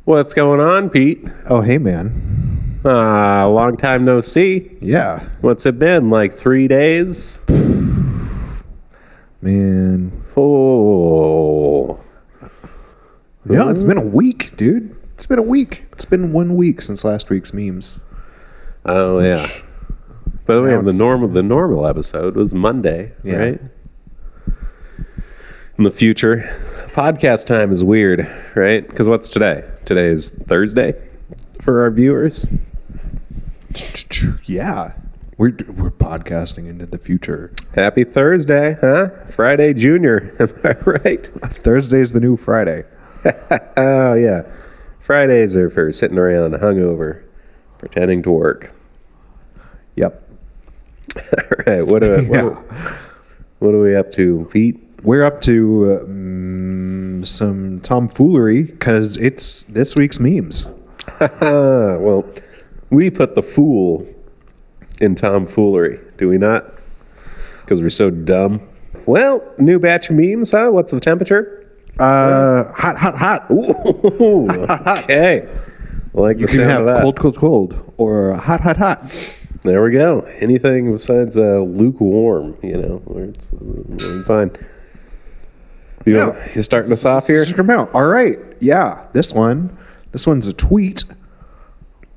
What's going on, Pete? Oh, hey, man. Long time no see. Yeah. What's it been, like 3 days? Man. Oh. Yeah, it's been a week, dude. It's been a week. It's been 1 week since last week's memes. Oh, yeah. By the way, Now the it's- normal episode was Monday, Yeah. right? In the future, podcast time is weird, right? Because what's today? Today is Thursday for our viewers. Yeah. We're podcasting into the future. Happy Thursday, huh? Friday Junior, am I right? Thursday's the new Friday. Oh, yeah. Fridays are for sitting around hungover, pretending to work. Yep. All right, what are we up to, Pete? We're up to some tomfoolery because it's this week's memes. Well, we put the fool in tomfoolery, do we not? Because we're so dumb. Well, new batch of memes, huh? What's the temperature? Hot. Ooh, okay. I like You the can sound have of that. cold, or hot. There we go. Anything besides lukewarm, where it's fine. You starting us off here? Check 'em out. All right. Yeah, this one's a tweet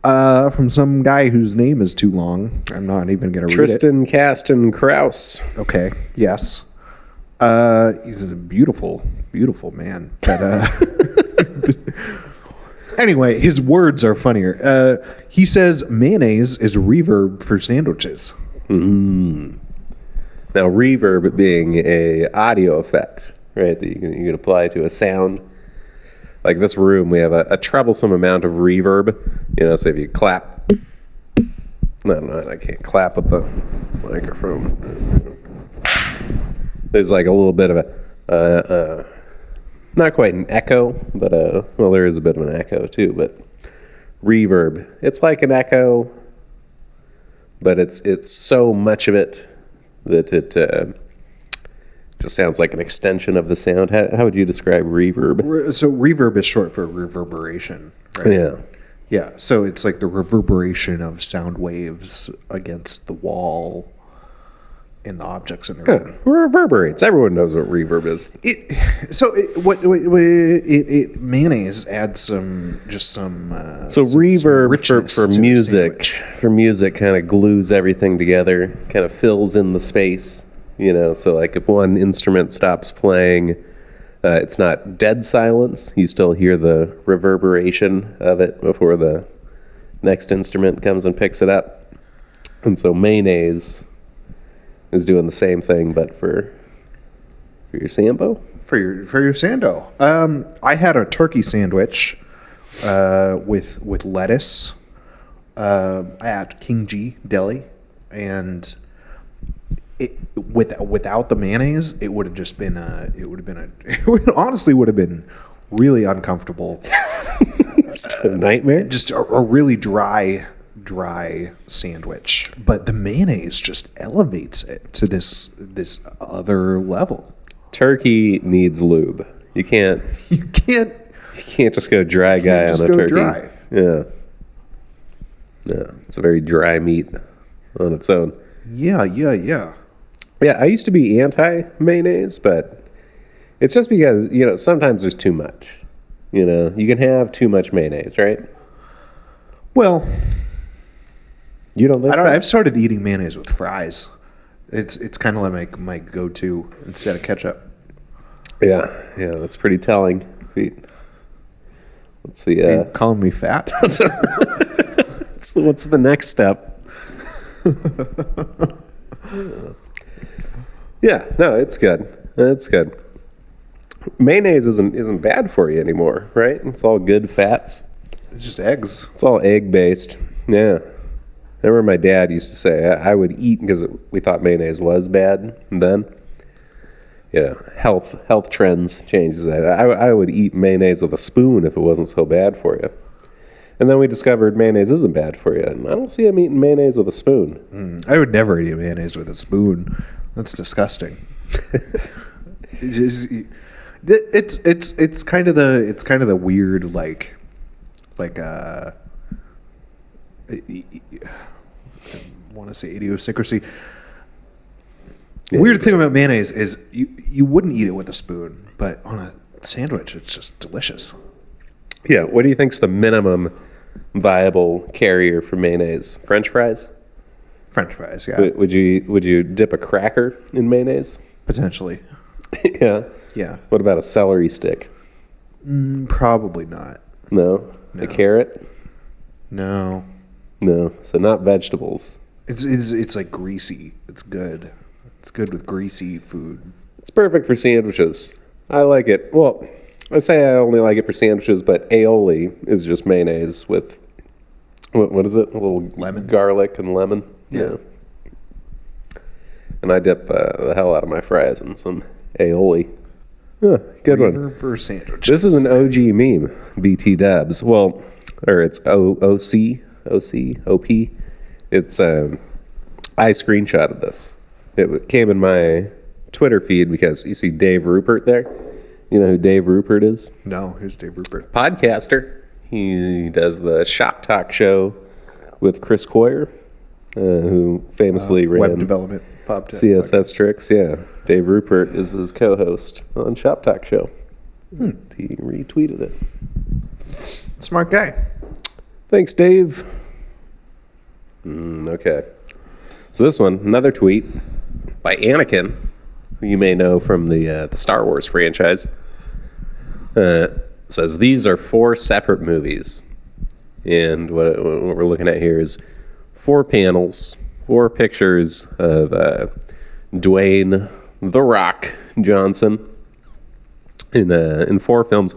from some guy whose name is too long. I'm not even going to read Tristan Caston Kraus. it. Okay. Yes. He's a beautiful man. But, anyway, his words are funnier. He says mayonnaise is reverb for sandwiches. Now, reverb being a audio effect, right, that you can apply to a sound. Like this room, we have a troublesome amount of reverb. So if you clap, I can't clap with the microphone. There's like a little bit of a, not quite an echo, but there is a bit of an echo too. But reverb, it's like an echo, but it's so much of it that it just sounds like an extension of the sound. How would you describe reverb? So reverb is short for reverberation, right? Yeah. Yeah, so it's like the reverberation of sound waves against the wall and the objects in the room. Reverberates. Everyone knows what reverb is. Mayonnaise adds some Reverb richness for to the music, sandwich. kind of glues everything together, kind of fills in the space. So like if one instrument stops playing, it's not dead silence. You still hear the reverberation of it before the next instrument comes and picks it up. And so mayonnaise is doing the same thing, but for your sambo? For your sando. I had a turkey sandwich with lettuce at King G Deli, and without the mayonnaise, it would have just been honestly would have been really uncomfortable. Just a nightmare. Just a really dry sandwich, but the mayonnaise just elevates it to this other level. Turkey needs lube. You can't just go dry guy on a turkey. Dry. Yeah, it's a very dry meat on its own. Yeah. Yeah, I used to be anti-mayonnaise, but it's just because, sometimes there's too much. You can have too much mayonnaise, right? Well, You don't think I don't so? know. I've started eating mayonnaise with fries. It's kind of like my go-to instead of ketchup. Yeah, that's pretty telling, Pete. What's Are you the calling me fat? what's the next step? Yeah, no, it's good. It's good. Mayonnaise isn't bad for you anymore, right? It's all good fats. It's just eggs. It's all egg based. Yeah. I remember my dad used to say I would eat because we thought mayonnaise was bad then. Health trends changes that. I would eat mayonnaise with a spoon if it wasn't so bad for you. And then we discovered mayonnaise isn't bad for you. And I don't see him eating mayonnaise with a spoon. I would never eat mayonnaise with a spoon. That's disgusting. It's kind of the weird, like, like I want to say idiosyncrasy. Yeah, Weird thing about mayonnaise is you wouldn't eat it with a spoon, but on a sandwich, it's just delicious. Yeah. What do you think's the minimum viable carrier for mayonnaise? French fries? French fries, yeah, Would you dip a cracker in mayonnaise? potentially. Yeah. Yeah, What about a celery stick? probably not. No. No. A carrot? No, No. So not vegetables. it's like greasy. It's good. It's good with greasy food. It's perfect for sandwiches. I like it. Well, I say I only like it for sandwiches, but aioli is just mayonnaise with what is it? A little Lemon. garlic and lemon. Yeah. And I dip the hell out of my fries in some aioli. Yeah, good one. Reaver for sandwiches. This is an OG meme, BT Dubs. Well, or it's OC, OP. It's I screenshotted this. It came in my Twitter feed because you see Dave Rupert there. You know who Dave Rupert is? No, here's Dave Rupert. Podcaster. He does the Shop Talk show with Chris Coyer, who famously ran Web development. CSS Tricks. Yeah, Dave Rupert is his co-host on Shop Talk show. He retweeted it. Smart guy. Thanks, Dave. Okay. So this one, another tweet by Anakin, who you may know from the Star Wars franchise, says these are 4 separate movies, and what we're looking at here is 4 panels, 4 pictures of Dwayne "The Rock" Johnson in 4 films.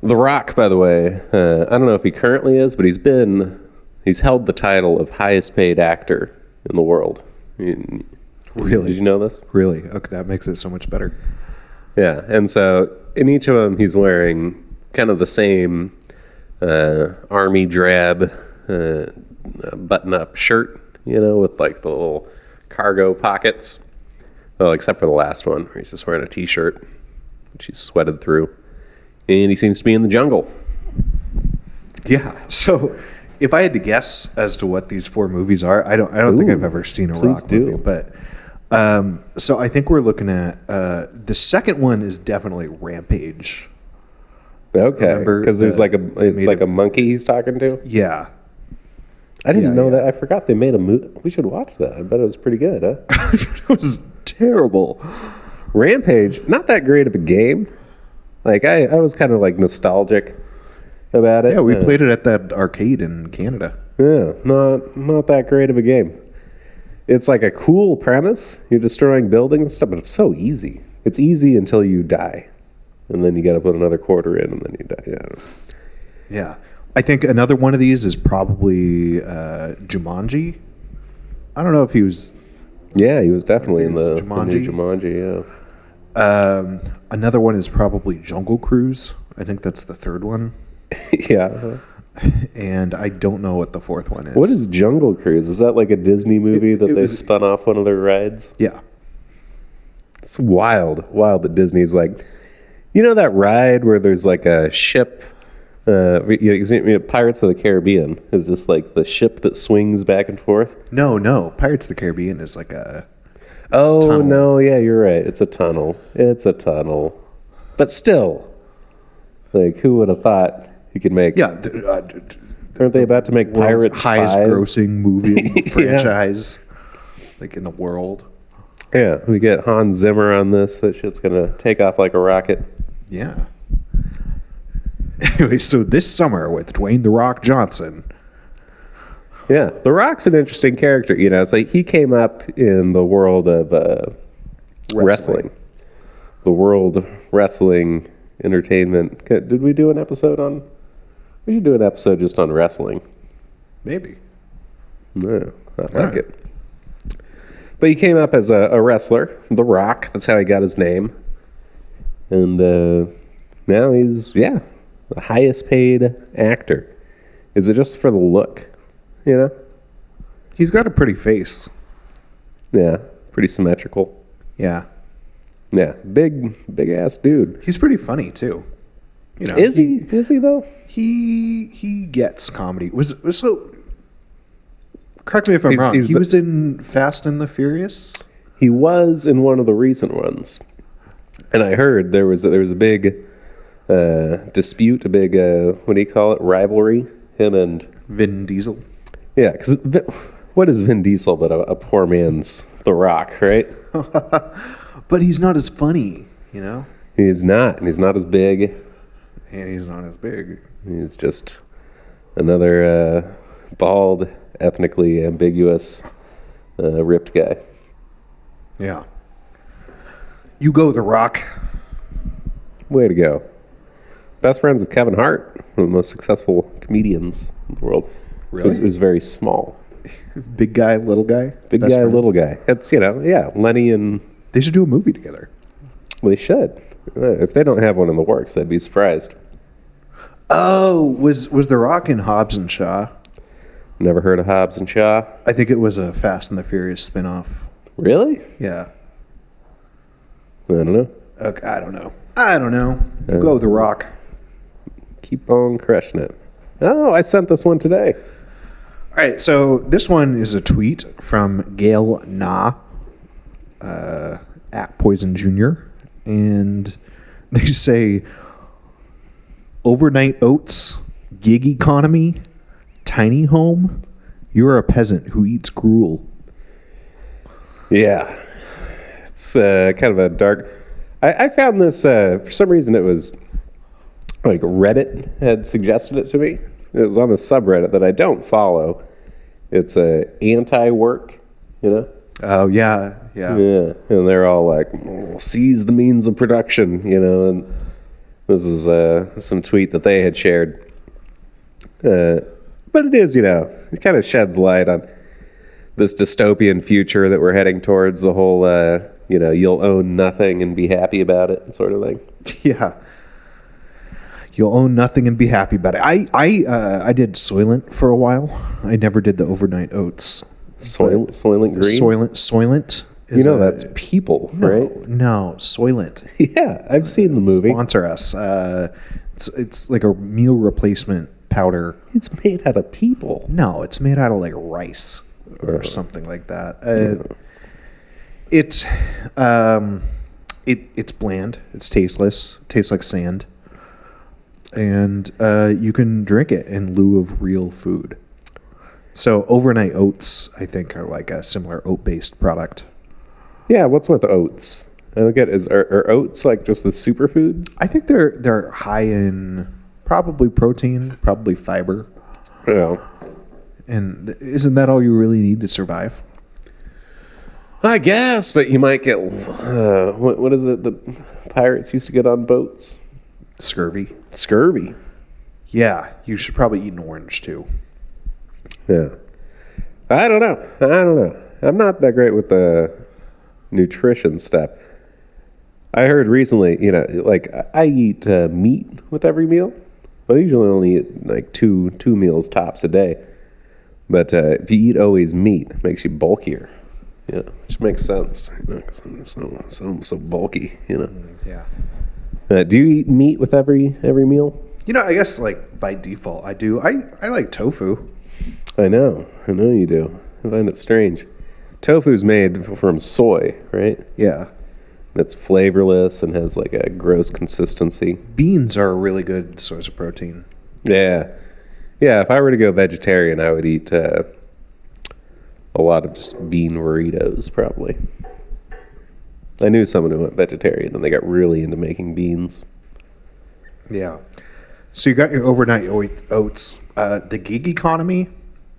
The Rock, by the way, I don't know if he currently is, but he's held the title of highest paid actor in the world. Really? Did you know this? Really? Okay, that makes it so much better. Yeah, and so in each of them, he's wearing kind of the same army drab button-up shirt, with like the little cargo pockets. Well, except for the last one, where he's just wearing a t-shirt, which he's sweated through. And he seems to be in the jungle. Yeah. So, if I had to guess as to what these 4 movies are, I don't think I've ever seen a Rock movie. But so I think we're looking at the second one is definitely Rampage. Okay, because there's like a monkey he's talking to. Yeah. I didn't know that. I forgot they made a movie. We should watch that. I bet it was pretty good, huh? It was terrible. Rampage, not that great of a game. Like I was kind of like nostalgic about it. Yeah, we played it at that arcade in Canada. Yeah, not that great of a game. It's like a cool premise. You're destroying buildings and stuff, but it's so easy. It's easy until you die, and then you got to put another quarter in, and then you die. Yeah. Yeah. I think another one of these is probably Jumanji. I don't know if he was. Yeah, he was definitely in the Jumanji. new Jumanji. Yeah. Another one is probably Jungle Cruise. I think that's the third one. Yeah. And I don't know what the fourth one is. What is Jungle Cruise? Is that like a Disney movie that they spun off one of their rides? Yeah. It's wild that Disney's like, that ride where there's like a ship. Pirates of the Caribbean is just like the ship that swings back and forth. No. Pirates of the Caribbean is like a. Oh, tunnel. No, yeah, you're right. It's a tunnel. But still, like, who would have thought you could make... Yeah. Aren't they about to make Pirates highest 5? grossing movie franchise like in the world. Yeah, we get Hans Zimmer on this. That shit's going to take off like a rocket. Yeah. Anyway, so this summer with Dwayne "The Rock" Johnson... Yeah, The Rock's an interesting character. It's like he came up in the world of wrestling. The world wrestling entertainment. Did we do an episode on... We should do an episode just on wrestling. Maybe. Yeah, I like it. But he came up as a wrestler, The Rock. That's how he got his name. And now he's, the highest paid actor. Is it just for the look? He's got a pretty face. Yeah, pretty symmetrical. Yeah. Yeah, big ass dude. He's pretty funny, too. You know, Is he? Is he though? He gets comedy. Was so. Correct me if I'm wrong. He's He was in Fast and the Furious. He was in one of the recent ones, and I heard there was a big dispute, a big what do you call it, rivalry, him and Vin Diesel. yeah, because what is Vin Diesel but a poor man's The Rock, right? But he's not as funny, you know? He's not, and he's not as big. And he's not as big. He's just another bald, ethnically ambiguous, ripped guy. Yeah. You go, The Rock. Way to go. Best friends with Kevin Hart, one of the most successful comedians in the world. Really? It was very small. Big guy, little guy. Big Best guy, friends. little guy. It's, yeah, Lenny and... They should do a movie together. Well, they should. If they don't have one in the works, I'd be surprised. Oh, was The Rock in Hobbs and Shaw? Never heard of Hobbs and Shaw. I think it was a Fast and the Furious spinoff. Really? Yeah. I don't know. Okay, I don't know. You go, The Rock. Keep on crushing it. Oh, I sent this one today. All right, so this one is a tweet from Gail Na, at Poison Jr., and they say, overnight oats, gig economy, tiny home, you're a peasant who eats gruel. Yeah. It's kind of a dark... I found this, for some reason it was, like Reddit had suggested it to me. It was on the subreddit that I don't follow. It's anti-work, you know? Oh, yeah. Yeah, and they're all like, seize the means of production, you know, and this is some tweet that they had shared. But it is, it kind of sheds light on this dystopian future that we're heading towards, the whole, you'll own nothing and be happy about it sort of thing. Yeah. You'll own nothing and be happy about it. I did Soylent for a while. I never did the overnight oats. Soylent Green? Soylent. That's people, right? No, Soylent. Yeah, I've seen the movie. Sponsor us. It's like a meal replacement powder. It's made out of people. No, it's made out of like rice or something like that. It's bland. It's tasteless. It tastes like sand. And you can drink it in lieu of real food. So overnight oats, I think, are like a similar oat-based product. Yeah, what's with oats? I don't get it. Are oats like just the superfood? I think they're high in probably protein, probably fiber. Yeah. And isn't that all you really need to survive? I guess, but you might get what is it the pirates used to get on boats? Scurvy. Scurvy. Yeah, you should probably eat an orange too. Yeah. I don't know. I'm not that great with the nutrition stuff. I heard recently, like I eat meat with every meal. I usually only eat like two meals tops a day. But if you eat always meat, it makes you bulkier. Yeah, which makes sense. Because I'm so bulky. Yeah. Do you eat meat with every meal? I guess like by default I do. I like tofu. I know you do. I find it strange. Tofu's made from soy, right? Yeah. It's flavorless and has like a gross consistency. Beans are a really good source of protein. Yeah. If I were to go vegetarian, I would eat a lot of just bean burritos, probably. I knew someone who went vegetarian and they got really into making beans. Yeah. So you got your overnight oats. The gig economy.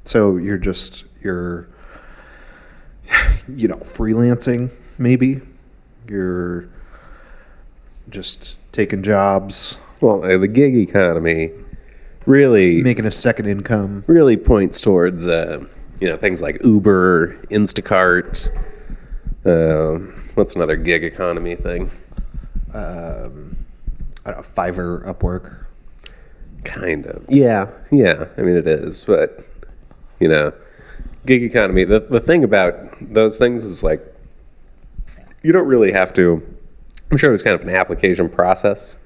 So you're freelancing, maybe. You're just taking jobs. Well, the gig economy really making a second income. Really points towards things like Uber, Instacart. What's another gig economy thing? I don't know, Fiverr, Upwork. Kind of. Yeah. I mean, it is, but gig economy. The thing about those things is like you don't really have to. I'm sure there's kind of an application process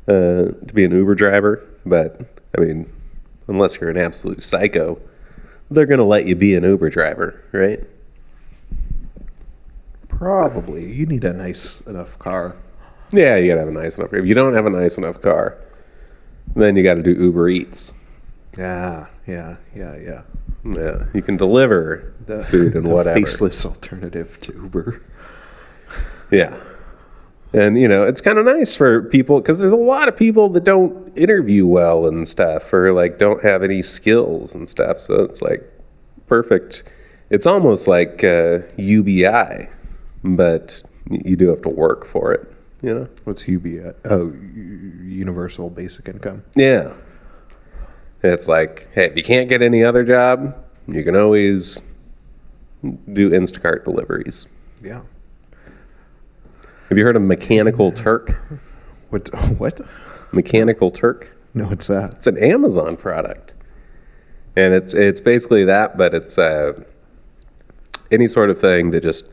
to be an Uber driver, but I mean, unless you're an absolute psycho, they're going to let you be an Uber driver, right? Probably. You need a nice enough car. Yeah, you got to have a nice enough. If you don't have a nice enough car, then you got to do Uber Eats. Yeah. Yeah, you can deliver the food and whatever. Faceless alternative to Uber. Yeah. And, it's kind of nice for people because there's a lot of people that don't interview well and stuff or like don't have any skills and stuff. So it's like perfect. It's almost like UBI, but you do have to work for it, What's UBI? Oh, Universal Basic Income. Yeah. It's like, hey, if you can't get any other job, you can always do Instacart deliveries. Yeah. Have you heard of Mechanical Turk? What? Mechanical Turk? No, what's that? It's an Amazon product. And it's basically that, but it's any sort of thing that just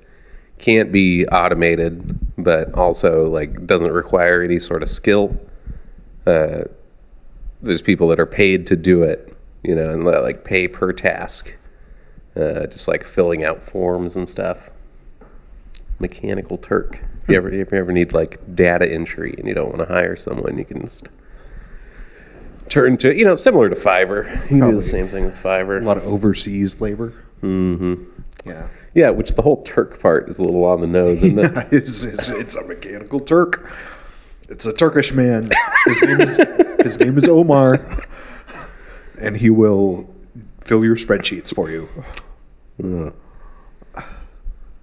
can't be automated, but also like doesn't require any sort of skill. There's people that are paid to do it, and like pay per task, just like filling out forms and stuff. Mechanical Turk. If you ever need like data entry and you don't want to hire someone, you can just turn to, similar to Fiverr. You can do the same thing with Fiverr. A lot of overseas labor. Mm-hmm. Yeah. Yeah, which the whole Turk part is a little on the nose, isn't it? Yeah, it's a mechanical Turk. It's a Turkish man. His name is Omar, and he will fill your spreadsheets for you.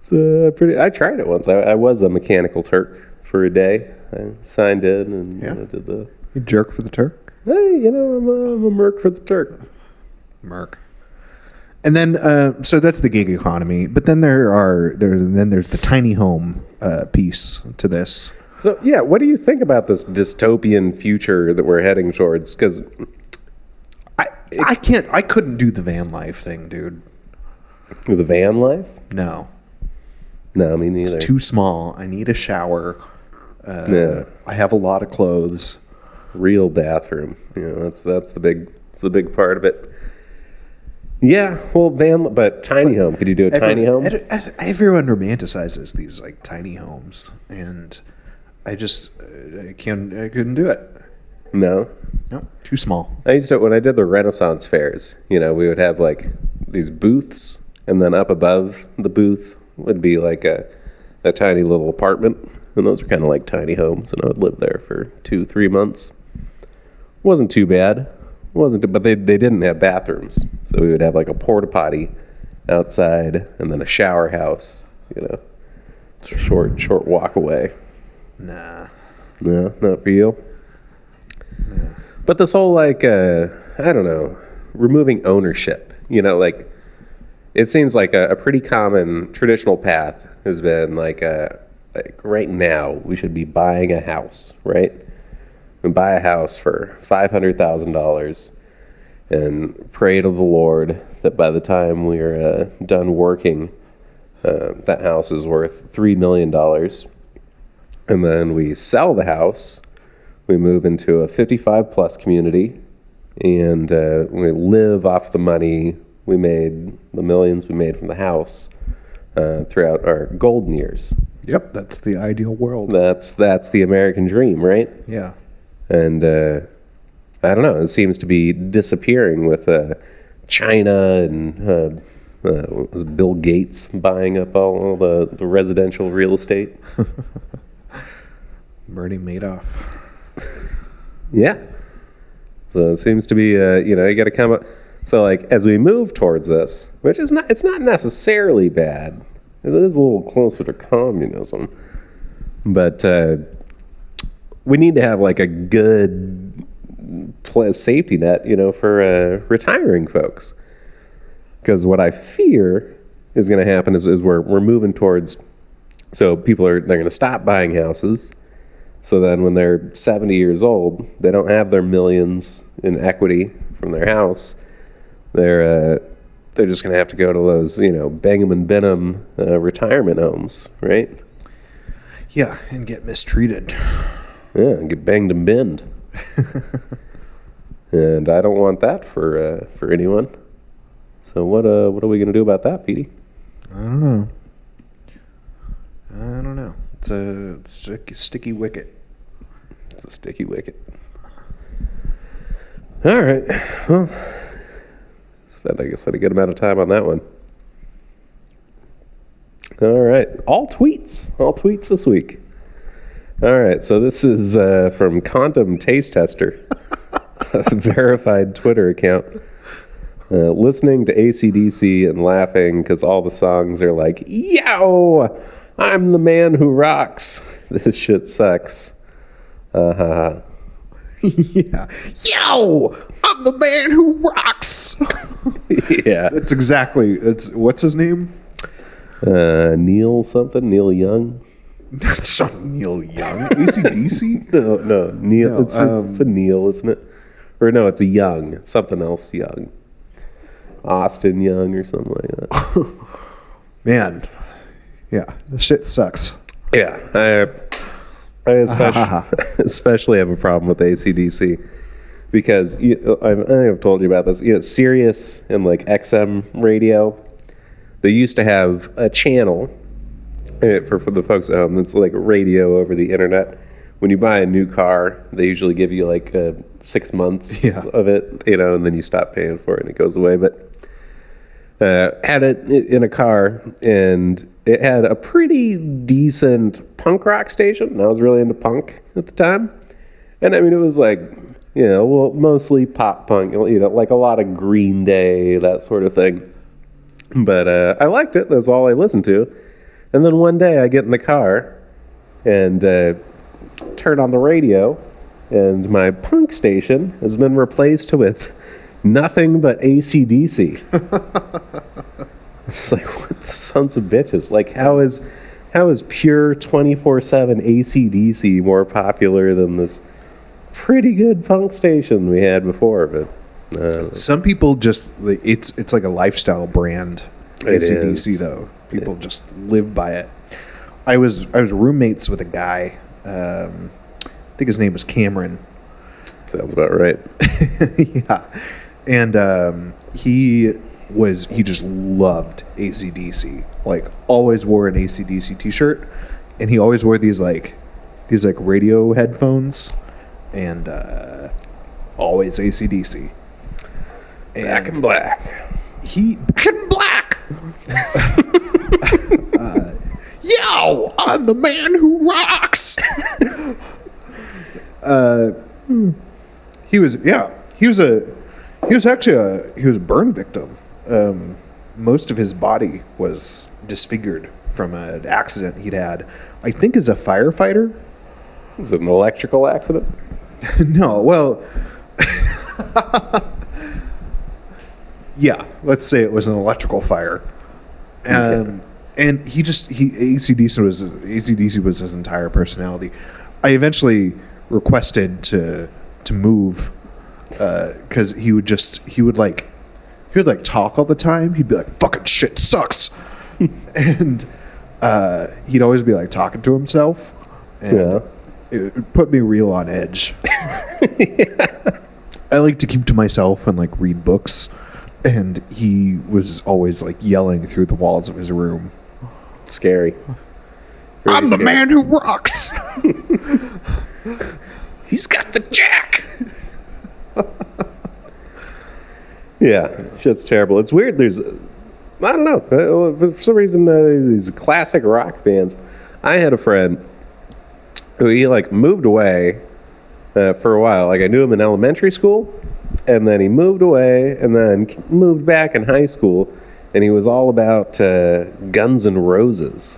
It's I tried it once. I was a Mechanical Turk for a day. I signed in and did the. You jerk for the Turk? Hey, I'm a merc for the Turk. Merc. And then, so that's the gig economy. But then there's the tiny home piece to this. So yeah, what do you think about this dystopian future that we're heading towards? Because I couldn't do the van life thing, dude. The van life? No, me neither. it's too small. I need a shower. I have a lot of clothes. Real bathroom. That's the big part of it. Yeah, well, but tiny home. Could you do a tiny home? Everyone romanticizes these like tiny homes, and I just I couldn't do it. No, too small. I used to when I did the Renaissance fairs. We would have like these booths, and then up above the booth would be like a tiny little apartment, and those were kind of like tiny homes, and I would live there for 2-3 months. Wasn't too bad. But they didn't have bathrooms, so we would have like a porta potty outside, and then a shower house. Short walk away. Nah. No, not for you. Nah. But this whole like I don't know, removing ownership. Like it seems like a pretty common traditional path has been like right now we should be buying a house, right? And buy a house for $500,000 and pray to the Lord that by the time we're done working, that house is worth $3 million. And then we sell the house, we move into a 55-plus community, and we live off the money we made, the millions we made from the house throughout our golden years. Yep, that's the ideal world. That's the American dream, right? Yeah. And I don't know. It seems to be disappearing with China and was Bill Gates buying up all the residential real estate. Bernie Madoff. Yeah. So it seems to be, you got to come up. So like as we move towards this, which it's not necessarily bad. It is a little closer to communism, but. We need to have like a good safety net, for retiring folks. Because what I fear is going to happen is we're moving towards, so they're going to stop buying houses. So then when they're 70 years old, they don't have their millions in equity from their house. They're just going to have to go to those, Bingham and Benham retirement homes, right? Yeah, and get mistreated. Yeah, and get banged and binned. And I don't want that for anyone. So what are we gonna do about that, Petey? I don't know. It's a sticky wicket. It's a sticky wicket. All right. Well, spent a good amount of time on that one. All right. All tweets this week. All right. So this is from Condom Taste Tester, a verified Twitter account. Listening to AC/DC and laughing because all the songs are like, "Yo, I'm the man who rocks. This shit sucks." Yeah. Yo, I'm the man who rocks. Yeah. What's his name? Neil Young. That's not Neil Young. AC/DC? No, Neil. No, it's a Neil, isn't it? Or no, it's a Young. It's something else Young. Austin Young or something like that. Man. Yeah, the shit sucks. Yeah, I especially have a problem with AC/DC because I think I've told you about this. Sirius and like XM radio, they used to have a channel for the folks at home that's like radio over the internet. When you buy a new car, they usually give you like 6 months of it, and then you stop paying for it and it goes away. But had it in a car, and it had a pretty decent punk rock station. And I was really into punk at the time. And I mean, it was like, mostly pop punk, like a lot of Green Day, that sort of thing. But I liked it. That's all I listened to. And then one day I get in the car and turn on the radio, and my punk station has been replaced with nothing but AC/DC. It's like, what the sons of bitches? Like, how is pure 24/7 AC/DC more popular than this pretty good punk station we had before? But some people just it's like a lifestyle brand. AC/DC though, people just live by it. I was roommates with a guy. I think his name was Cameron. Sounds about right. Yeah, and he just loved AC/DC. Like, always wore an AC/DC t-shirt, and he always wore these radio headphones, and always AC/DC. Back in black. Back in black. Yo, I'm the man who rocks. He was a burn victim. Most of his body was disfigured from an accident he'd had. I think as a firefighter. Was it an electrical accident? No, well, yeah, let's say it was an electrical fire. And AC/DC was his entire personality. I eventually requested to move because he would talk all the time. He'd be like, "Fucking shit sucks," and he'd always be like talking to himself. And it put me real on edge. I like to keep to myself and like read books, and he was always like yelling through the walls of his room. Scary. I'm the man who rocks. He's got the jack. Yeah, shit's terrible. It's weird. I don't know. For some reason, these classic rock bands. I had a friend who he moved away for a while. Like, I knew him in elementary school, and then he moved away, and then moved back in high school, and he was all about Guns N' Roses.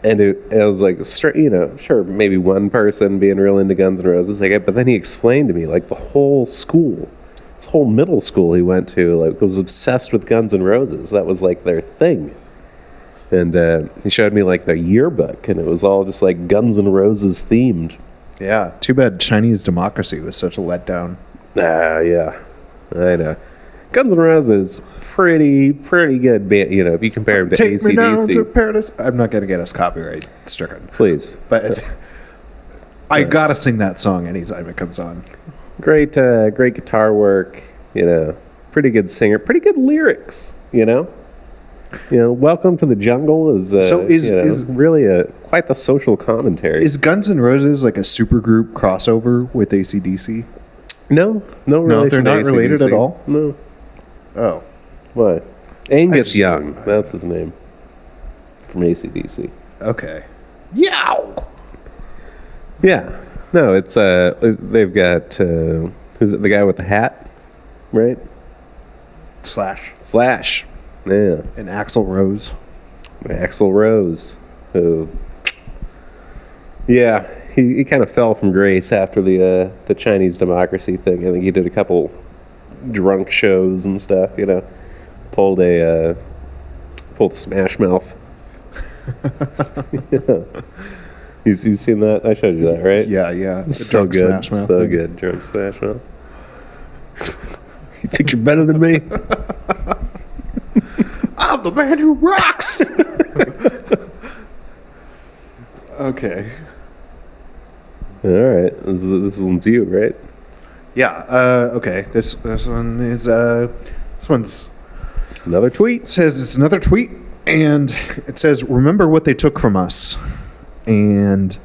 And it was like, sure, maybe one person being real into Guns N' Roses, but then he explained to me, like, the whole school, this whole middle school he went to, was obsessed with Guns N' Roses. That was, their thing. And he showed me, their yearbook, and it was all just, Guns N' Roses themed. Yeah, too bad Chinese democracy was such a letdown. Yeah, I know. Guns N' Roses, pretty good band, if you compare them to Take AC/DC. Me down to paradise. I'm not going to get us copyright stricken. Please. But I gotta sing that song anytime it comes on. Great guitar work. Pretty good singer. Pretty good lyrics. Welcome to the Jungle is really quite the social commentary. Is Guns N' Roses like a supergroup crossover with AC/DC? No relation. They're not to related AC/DC. at all? No. Oh. What? Angus Young. That's his name. From AC/DC. Okay. Yow! Yeah. No, it's they've got who's it, the guy with the hat, right? Slash. Yeah. And Axl Rose. Axl Rose, who, yeah, he kind of fell from grace after the Chinese democracy thing. I think he did a couple drunk shows and stuff. Pulled a Smash Mouth. Yeah. You've seen that? I showed you that, right? Yeah. It's so good. Smash Mouth So thing. good. Drunk Smash Mouth. You think you're better than me? I'm the man who rocks! Okay. All right. This one's you, right? Yeah, okay. This one is, this one's, Another tweet. says it's another tweet, and it says, remember what they took from us. And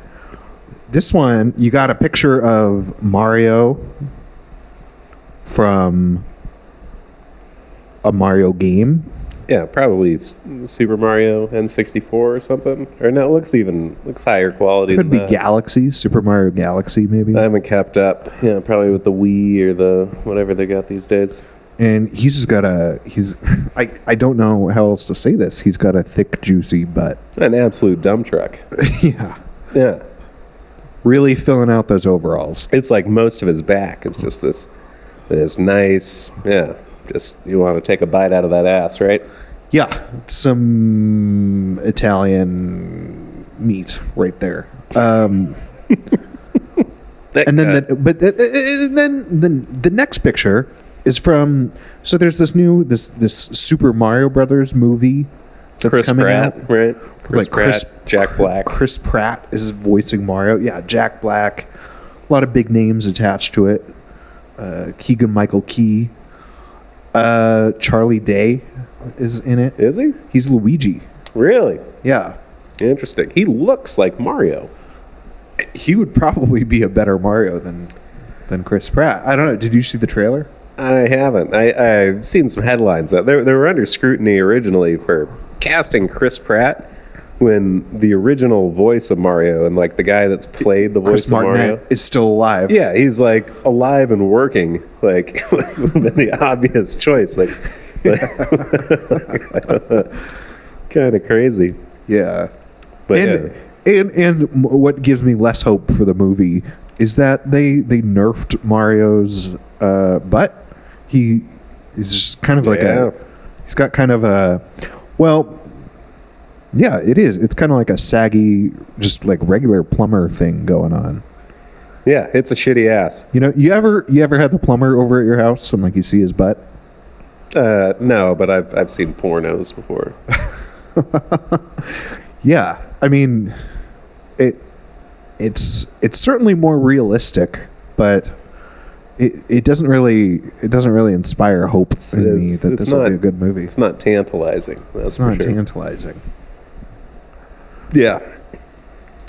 this one, you got a picture of Mario from a Mario game. Yeah, probably Super Mario N64 or something. Or no, it looks higher quality. Could than be that. Galaxy, Super Mario Galaxy, maybe. I haven't kept up. Yeah, probably with the Wii or the whatever they got these days. And he's just got I don't know how else to say this. He's got a thick, juicy butt. An absolute dump truck. Yeah. Yeah. Really filling out those overalls. It's like most of his back is just this nice, yeah. Just you want to take a bite out of that ass, right? Yeah. Some Italian meat right there. And then the next picture is from, so there's this Super Mario Brothers movie that's Chris coming Pratt, out. right? Like Chris Jack Black. Chris Pratt is voicing Mario. Yeah, Jack Black. A lot of big names attached to it. Keegan Michael Key. Charlie Day is in it. Is he? He's Luigi. Really? Yeah. Interesting. He looks like Mario. He would probably be a better Mario than Chris Pratt. I don't know. Did you see the trailer? I haven't. I've seen some headlines that they were under scrutiny originally for casting Chris Pratt when the original voice of Mario and like the guy that's played the voice Chris of Mario Martinet is still alive. Yeah, he's like alive and working. Like the obvious choice. Like kind of crazy. Yeah. But And what gives me less hope for the movie is that they nerfed Mario's butt. He's just kind of like he's got kind of a, well, yeah, it is. It's kind of like a saggy, just like regular plumber thing going on. yeah, it's a shitty ass. You ever had the plumber over at your house and like you see his butt? No, but I've seen pornos before. Yeah, I mean, it's certainly more realistic, but it doesn't really inspire hope in me that this will be a good movie. It's not tantalizing. It's not tantalizing. Yeah,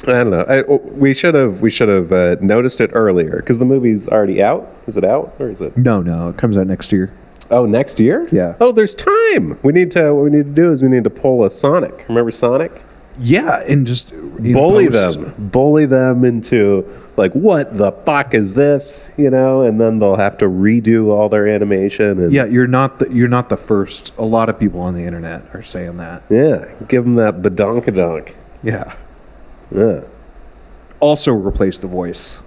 I don't know. We should have noticed it earlier because the movie's already out. Is it out or is it? No, it comes out next year. Oh, next year? Yeah. Oh, there's time. What we need to do is we need to pull a Sonic. Remember Sonic? Yeah, and just Bully them into like, what the fuck is this? And then they'll have to redo all their animation. And yeah, you're not the first. A lot of people on the internet are saying that. yeah, give them that badonkadonk. Yeah. Yeah. Also replace the voice.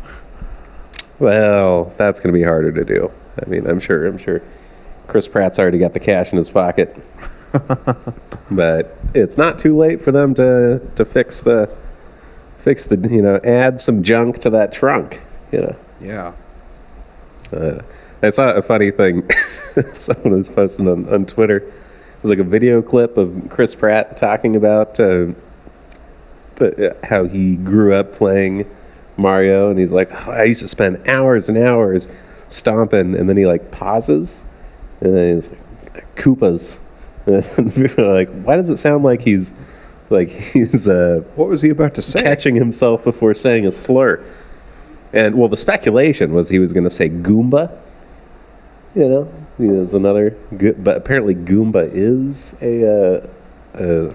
Well, that's going to be harder to do. I mean, I'm sure Chris Pratt's already got the cash in his pocket. But it's not too late for them to fix the add some junk to that trunk. Yeah. I saw a funny thing. Someone was posting on Twitter. It was like a video clip of Chris Pratt talking about how he grew up playing Mario, and he's like, oh, I used to spend hours and hours stomping, and then he like pauses, and then he's like, Koopas. And people are like, why does it sound like he's What was he about to say? catching himself before saying a slur? And well, the speculation was he was going to say Goomba. You know, there's another, but apparently Goomba is a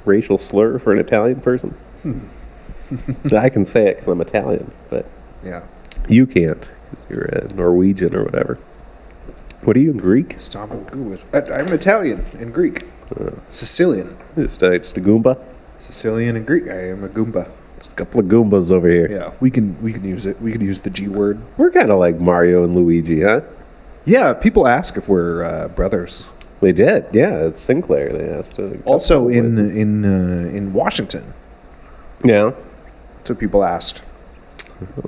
racial slur for an Italian person. So I can say it because I'm Italian, but Yeah. you can't because you're a Norwegian or whatever. What are you in Greek? Stomping Goombas. I'm Italian and Greek. Sicilian. Just a Goomba. Sicilian and Greek. I am a Goomba. Just a couple of Goombas over here. Yeah, we can use it. We can use the G word. We're kind of like Mario and Luigi, huh? Yeah, people ask if we're brothers. They did, yeah. It's Sinclair. They asked. Also in Washington. Yeah. So people asked.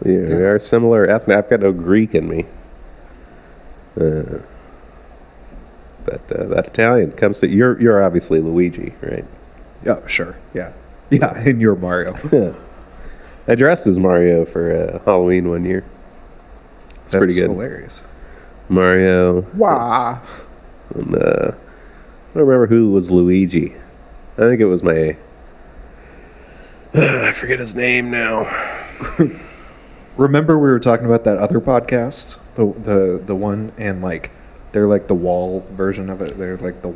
We are similar ethnic. I've got no Greek in me. But that Italian comes to you're obviously Luigi, right? Yeah, sure. Yeah. Yeah, and you're Mario. Yeah. I dressed as Mario for Halloween one year. It's pretty good. Hilarious. Mario. Wow. And, I don't remember who was Luigi. I think it was my. I forget his name now. Remember we were talking about that other podcast, the one, and like they're like the wall version of it. They're like the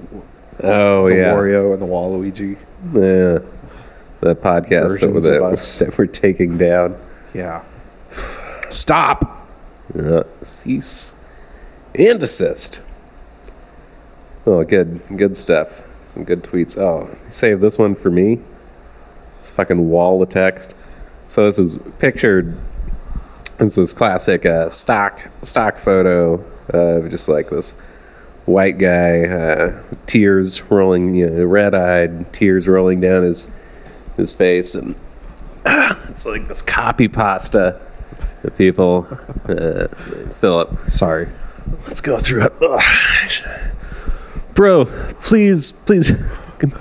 Wario and the Waluigi. Yeah, the podcast that we're taking down. Yeah. Stop. Cease and desist. Oh, good stuff. Some good tweets. Oh, save this one for me. It's fucking wall of text. So this is pictured. It's this classic stock photo of just like this white guy, tears rolling, red-eyed, tears rolling down his face, and it's like this copy pasta that people fill up. Sorry. Let's go through it. Bro, please,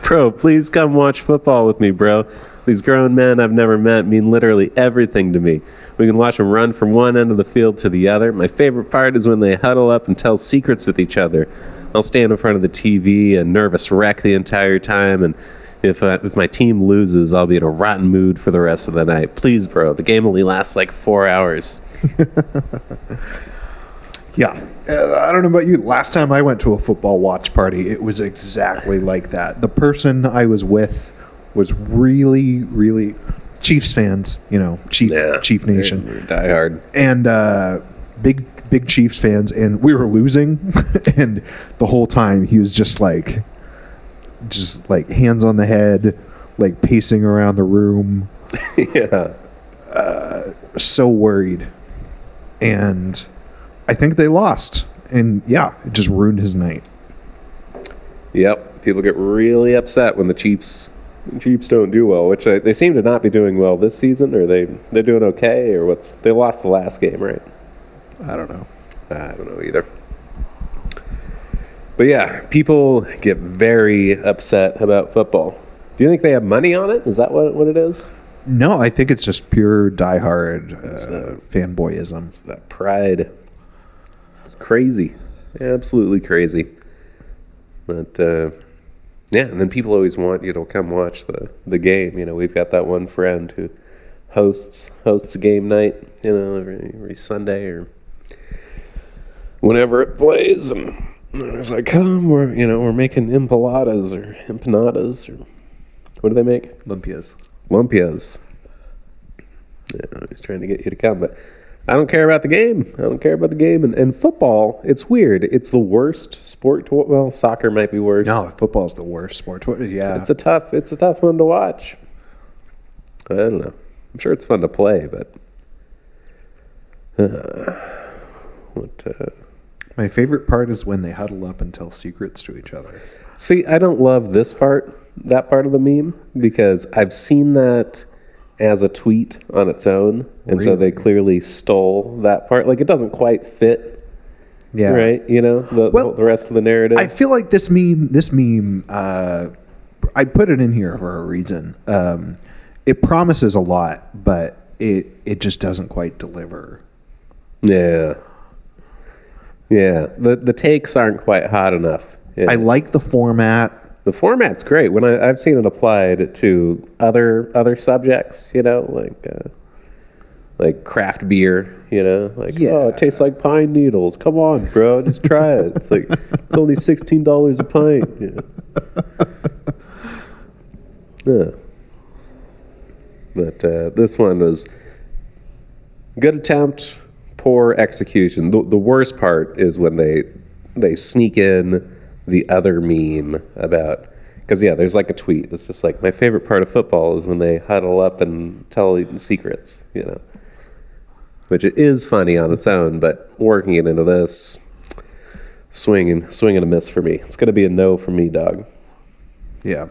bro, please come watch football with me, bro. These grown men I've never met mean literally everything to me. We can watch them run from one end of the field to the other. My favorite part is when they huddle up and tell secrets with each other. I'll stand in front of the TV, a nervous wreck the entire time, and if my team loses, I'll be in a rotten mood for the rest of the night. Please, bro, the game only lasts like 4 hours. Yeah. I don't know about you. Last time I went to a football watch party, it was exactly like that. The person I was with was really, really Chiefs fans, Chief Nation. They're diehard. And big Chiefs fans, and we were losing, and the whole time he was just like hands on the head, like pacing around the room. Yeah. So worried. And I think they lost. And yeah, it just ruined his night. Yep. People get really upset when the Chiefs don't do well, which they seem to not be doing well this season, or they're doing okay, or they lost the last game, right? I don't know. I don't know either. But yeah, people get very upset about football. Do you think they have money on it? Is that what it is? No, I think it's just pure diehard fanboyism. It's that pride. It's crazy. Absolutely crazy. But yeah, and then people always want you to come watch the game. We've got that one friend who hosts a game night, every Sunday or whenever it plays, and it's like, come, we're making empanadas or what do they make? Lumpias. Yeah, he's trying to get you to come, but I don't care about the game. And football, it's weird. It's the worst sport soccer might be worse. No, football's the worst sport. Yeah. It's a tough one to watch. I don't know. I'm sure it's fun to play, but my favorite part is when they huddle up and tell secrets to each other. See, I don't love that part of the meme, because I've seen that as a tweet on its own, and so they clearly stole that part. Like, it doesn't quite fit, right? The rest of the narrative. I feel like this meme, I put it in here for a reason. It promises a lot, but it just doesn't quite deliver. Yeah. Yeah. The takes aren't quite hot enough. Yeah. I like the format. The format's great. When I've seen it applied to other subjects, like craft beer, oh, it tastes like pine needles. Come on, bro, just try it. It's like it's only $16 a pint. Yeah. But this one was good attempt, poor execution. The worst part is when they sneak in the other meme about, because there's like a tweet that's just like, my favorite part of football is when they huddle up and tell secrets, which it is funny on its own, but working it into this, swing and a miss for me. It's gonna be a no for me, dog. Yeah.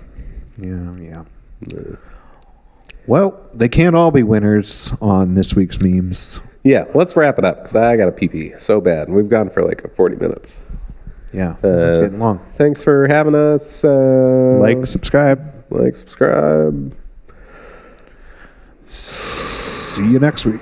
Well, they can't all be winners on this week's memes. Yeah, let's wrap it up because I got a pee so bad. We've gone for like 40 minutes. Yeah, it's getting long. Thanks for having us. Like, subscribe. See you See you next week.